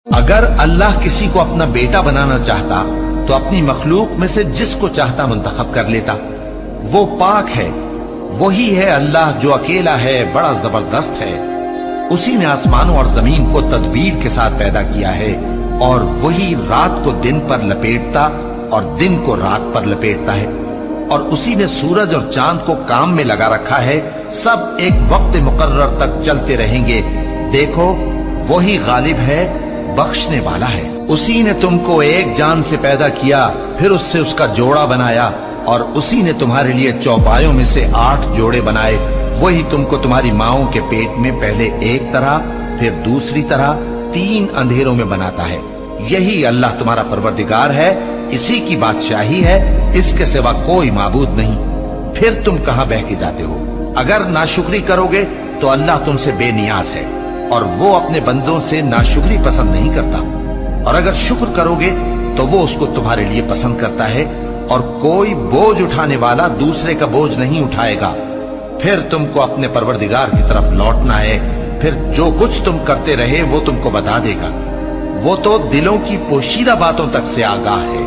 اگر اللہ کسی کو اپنا بیٹا بنانا چاہتا تو اپنی مخلوق میں سے جس کو چاہتا منتخب کر لیتا۔ وہ پاک ہے، وہی ہے اللہ جو اکیلا ہے، بڑا زبردست ہے۔ اسی نے آسمانوں اور زمین کو تدبیر کے ساتھ پیدا کیا ہے، اور وہی رات کو دن پر لپیٹتا اور دن کو رات پر لپیٹتا ہے، اور اسی نے سورج اور چاند کو کام میں لگا رکھا ہے، سب ایک وقت مقرر تک چلتے رہیں گے۔ دیکھو وہی غالب ہے، بخشنے والا ہے۔ اسی نے تم کو ایک جان سے پیدا کیا، پھر اس سے اس کا جوڑا بنایا، اور اسی نے تمہارے لیے چوپایوں میں سے 8 جوڑے بنائے۔ وہی تم کو تمہاری ماؤں کے پیٹ میں پہلے ایک طرح پھر دوسری طرح 3 اندھیروں میں بناتا ہے۔ یہی اللہ تمہارا پروردگار ہے، اسی کی بادشاہی ہے، اس کے سوا کوئی معبود نہیں۔ پھر تم کہاں بہہ کے جاتے ہو؟ اگر ناشکری کرو گے تو اللہ تم سے بے نیاز ہے، اور وہ اپنے بندوں سے ناشکری پسند نہیں کرتا، اور اگر شکر کرو گے تو وہ اس کو تمہارے لیے پسند کرتا ہے، اور کوئی بوجھ اٹھانے والا دوسرے کا بوجھ نہیں اٹھائے گا۔ پھر تم کو اپنے پروردگار کی طرف لوٹنا ہے، پھر جو کچھ تم کرتے رہے وہ تم کو بتا دے گا۔ وہ تو دلوں کی پوشیدہ باتوں تک سے آگاہ ہے۔